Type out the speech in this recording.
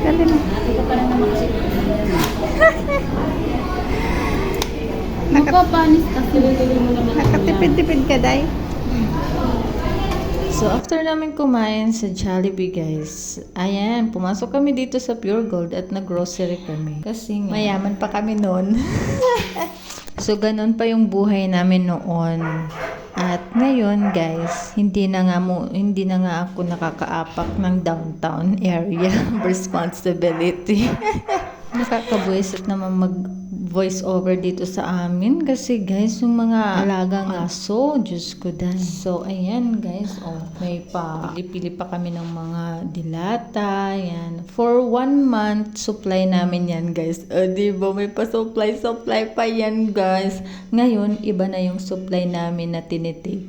Dali na. Ito pa lang naman kasi. Naka- Magpapanis kasi. Nakatipid-tipid ka, Day? So, after namin kumain sa Jollibee, guys, ayan, pumasok kami dito sa Pure Gold at nag-grocery kami. Kasi nga, mayaman pa kami noon. So, ganun pa yung buhay namin noon. At ngayon, guys, hindi na nga ako nakakaapak ng downtown area responsibility. Nakakabuisit naman mag-voice over dito sa amin kasi guys, yung mga alagang aso, Diyos ko dahil. So, ayan guys, may pili pa kami ng mga dilata, yan. For 1 month, supply namin yan guys. Diba, may pa-supply pa yan guys. Ngayon, iba na yung supply namin na tinitik.